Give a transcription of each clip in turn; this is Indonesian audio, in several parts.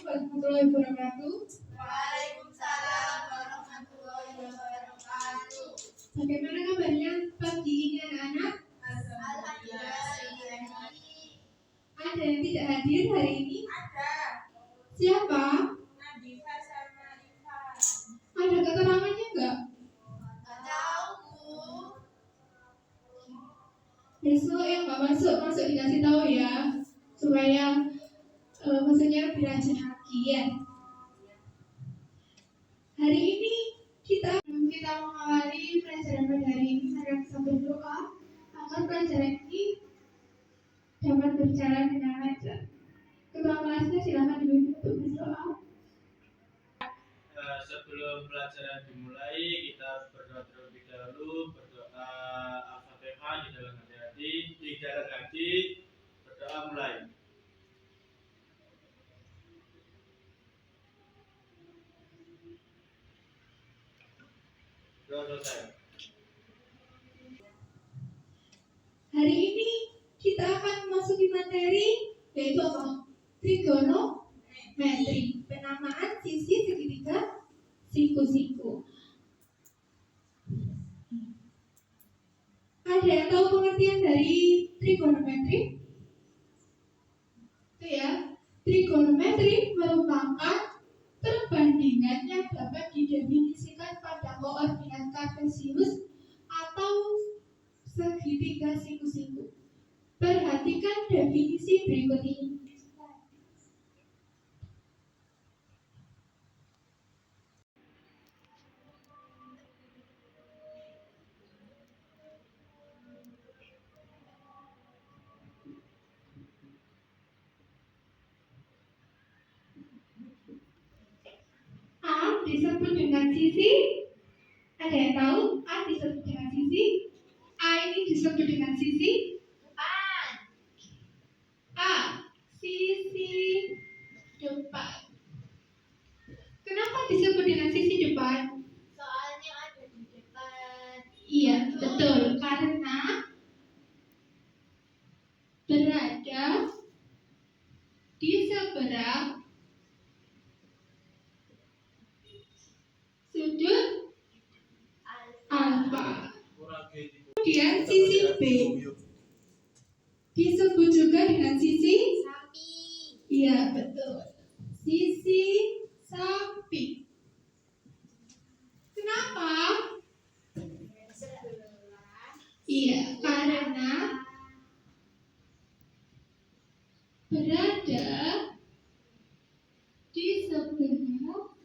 warahmatullahi wabarakatuh. Waalaikumsalam warahmatullahi wabarakatuh. Bagaimana kabarnya pagi ini anak-anak? Alhamdulillah. Ada yang tidak hadir hari ini? Ada. Siapa? Nadifa sama Ifa. Ada keterangannya enggak? Nggak tahu, Bu. Besok yang nggak masuk dikasih tahu ya, supaya maksudnya lebih rajin lagi ya. Hari ini kita mengawali pelajaran pada hari ini. Mari kita berdoa agar pelajaran ini dapat berjalan dengan lancar. Ketua kelasnya silakan dipimpin untuk berdoa. Sebelum pelajaran dimulai, kita berdoa terlebih dahulu. Berdoa Al-Fatihah di dalam hati, berdoa mulai. Doa selesai. Hari ini kita akan memasuki materi yaitu apa? Trigonometri, penamaan sisi segitiga siku-siku. Ada yang tahu pengertian dari trigonometri? Itu ya, trigonometri merupakan perbandingan yang dapat didefinisikan pada koordinat kartesius atau segitiga siku-siku. Perhatikan definisi berikut ini. A disebut dengan sisi. Ada yang tahu A disebut dengan sisi? A ini disebut dengan sisi Depan. A, sisi depan. Kenapa disebut dengan sisi depan? Soalnya ada di depan. Iya, betul. Karena berada di seberang sudut alfa. Kemudian sisi B disebut juga dengan sisi. Samping. Iya, betul. Sisi samping. Kenapa? Sebelah. Iya, karena berada di sebelah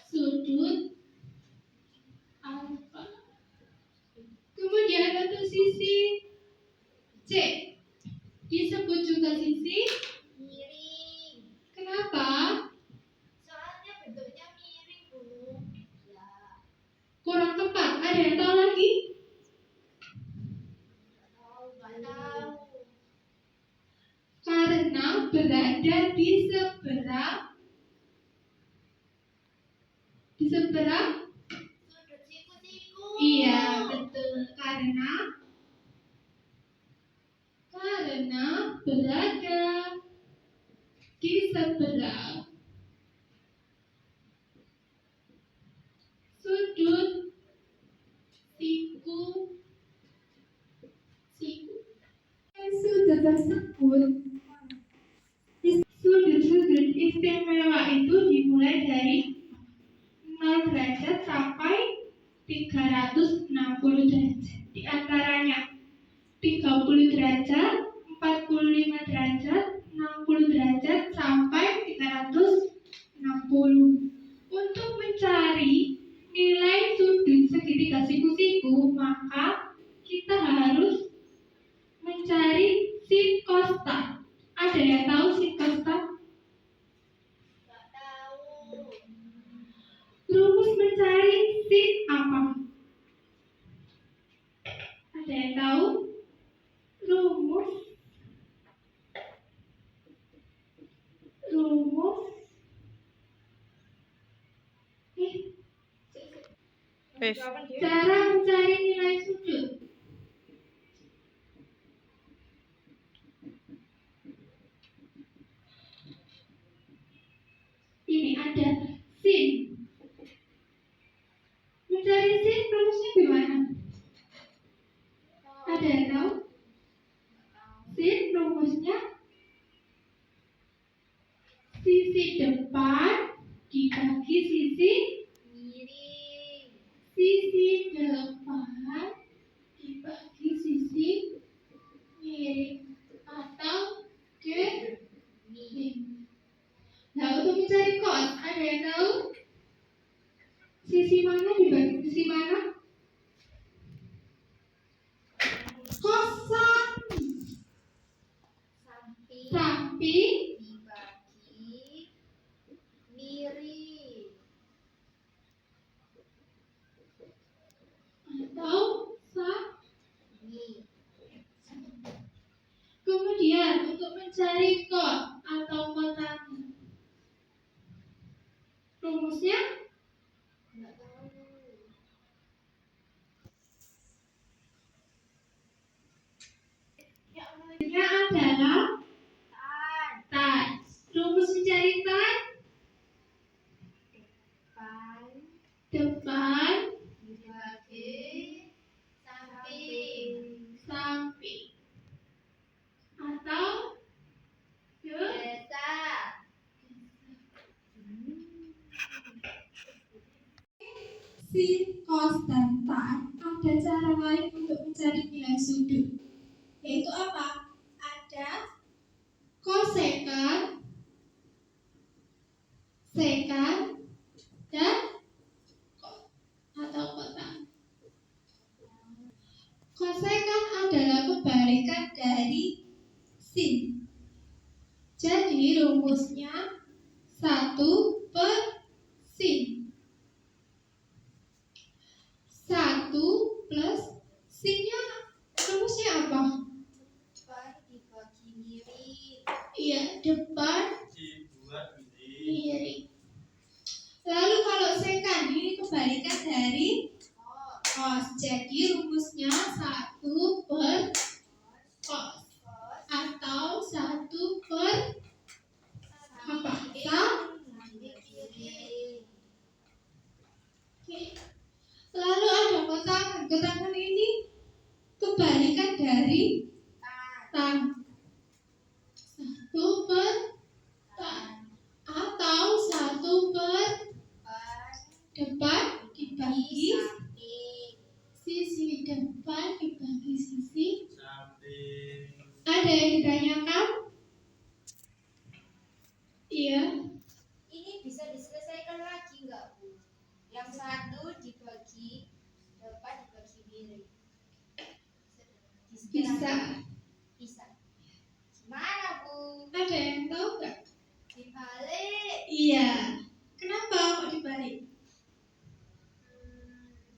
sudut alfa. Kemudian untuk sisi C disebut juga sisi. Miring. Kenapa? Soalnya bentuknya miring, Bu. Ya. Kurang tepat. Ada yang tahu lagi? Nggak tahu. Karena berada di seberang. Sudut siku-siku. Iya, betul. Karena berada di seberang sudut siku. Sudut tersebut, sudut istimewa itu dimulai dari 0 derajat sampai 360 derajat. Di antaranya 30 derajat, 45 derajat, 60 derajat, sampai 360. Untuk mencari nilai sudut segitiga siku-siku, maka kita harus mencari sin cosτα. Ada yang tahu sin cosτα? Nggak tahu. Rumus mencari sin apa? Ada yang tahu? Rumus cara mencari nilai sudut. Sisi depan dibagi sisi miring, depan dibagi sisi miring atau mi, Nah, untuk mencari kos, ada yang tahu? Sisi mana dibagi sisi mana? Kosan. Samping dibagi miring, atau mi, Kemudian untuk mencari kos atau kotanya, rumusnya nggak tahu, adalah tan, tan. Rumus mencari tan pan, depan dibagi samping, samping atau desa, si kos dan tan. Ada cara lain untuk mencari nilai sudut, yaitu apa? Ada kosekan, sekan, dan atau kotak. Kosekan adalah kebalikan dari sin. Jadi rumusnya 1/sin. 1 plus sinnya rumusnya apa? pan dibagi miring, Iya, depan Dibuat miring. miring. Lalu kalau sekan ini kebalikan dari kos, kos. Jadi rumusnya 1/cos kos, atau 1/apa? samping kiri, Oke. Lalu ada kotangan. Kotangan ini kebalikan dari tan, tan. 1/tan tan, atau 1/depan pan dibagi samping, sisi depan dibagi sisi. Samping. Ada yang ditanyakan? Iya. ini bisa diselesaikan lagi nggak Bu? Yang satu dibagi depan dibagi miring, Bisa. bisa, gimana Bu? Ada yang tahu nggak? Dibalik, Iya. Kenapa kok dibalik?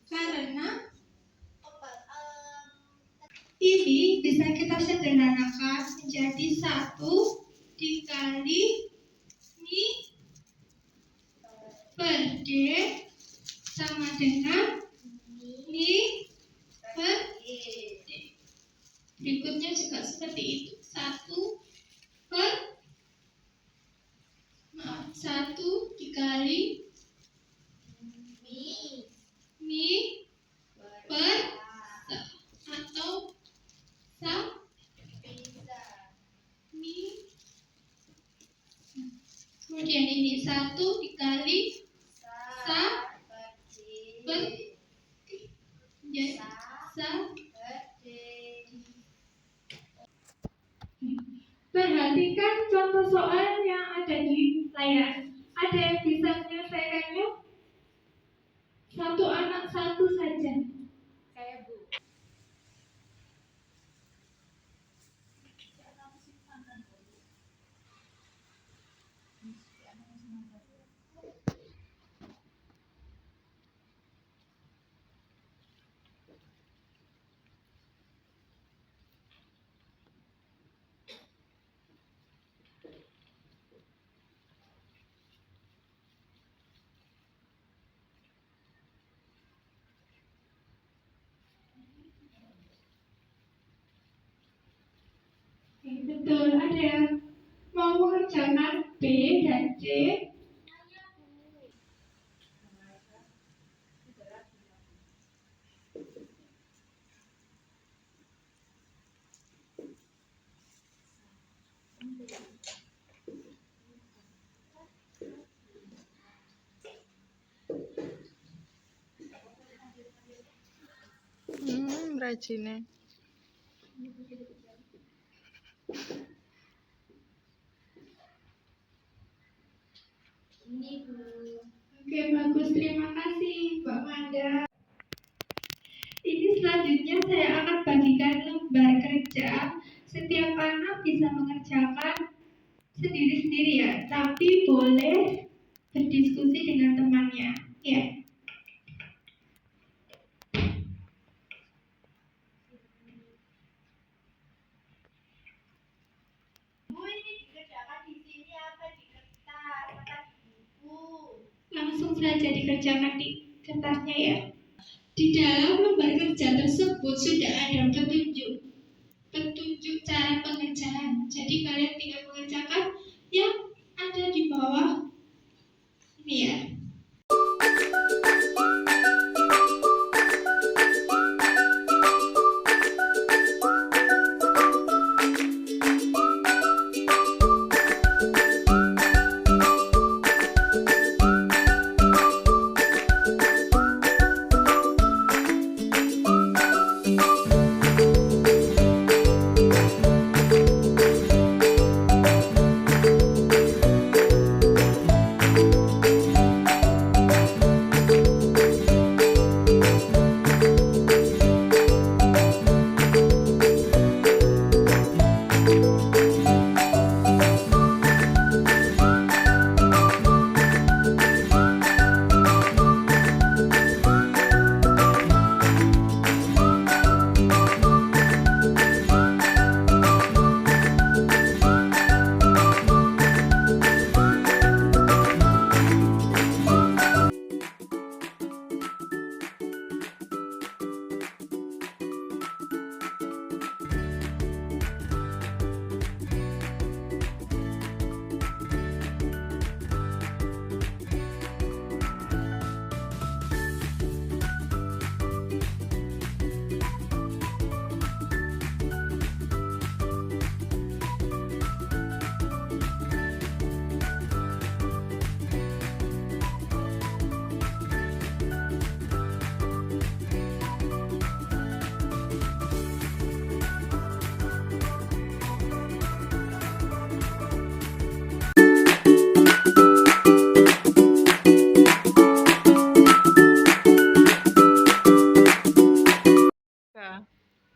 Karena apa, ini bisa kita sederhanakan menjadi 1 dikali mi per d sama dengan mi per d. Berikutnya juga seperti itu. 1 dikali mi per atau mi. Kemudian ini 1 dikali per jadi Perhatikan contoh soal yang ada di layar. Ada yang bisa menyelesaikannya? Satu anak satu saja. saya Bu. Betul, ada yang mau mengerjakan B dan C. rajine. Ini Bu. Oke, bagus. Terima kasih, Mbak Manda. Ini selanjutnya saya akan bagikan lembar kerja. Setiap anak bisa mengerjakan sendiri-sendiri ya, tapi boleh berdiskusi dengan temannya. Ya. Bu, ini dikerjakan di sini apa di kertas atau di buku? Langsung saja dikerjakan di kertasnya ya. Di dalam lembar kerja tersebut sudah ada petunjuk cara pengerjaan. Jadi kalian tinggal mengerjakan yang ada di bawah ini ya.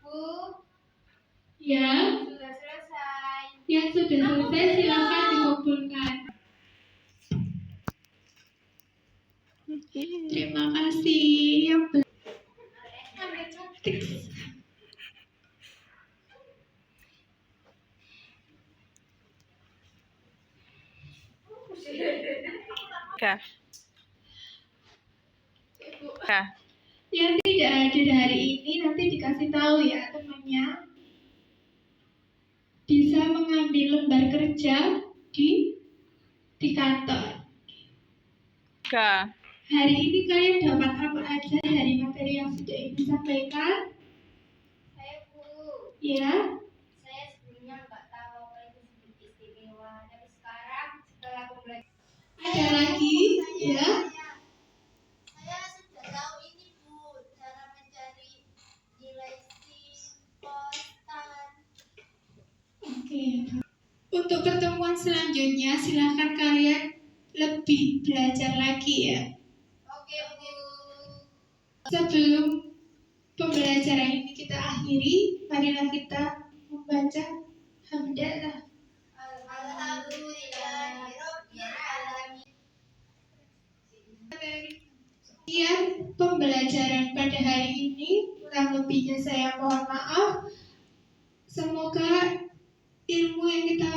Bu, Ya, sudah selesai. yang sudah selesai silakan dikumpulkan. Terima kasih yang cantik. Kak. Kak. Yang tidak hadir hari ini nanti dikasih tahu ya temannya. Bisa mengambil lembar kerja di kantor. Kak. Hari ini kalian dapat apa aja dari materi yang sudah Ibu sampaikan? Saya Bu. Ya, Saya sebelumnya nggak tahu apa itu sudut istimewa, tapi sekarang setelah pembelajaran ada lagi ya. saya sudah tahu ini Bu, cara mencari nilai simpostan. Oke. Untuk pertemuan selanjutnya silahkan kalian lebih belajar lagi ya. Oke Bu. Sebelum pembelajaran ini kita akhiri, marilah kita membaca hamdalah. Alhamdulillahirabbil alamin. Sekian pembelajaran pada hari ini. Kurang lebihnya saya mohon maaf. Semoga ilmu yang kita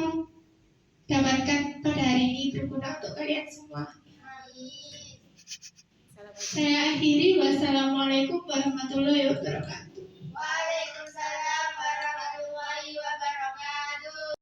dapatkan pada hari ini berguna untuk kalian semua. Amin. Saya akhiri. Wassalamualaikum warahmatullahi wabarakatuh.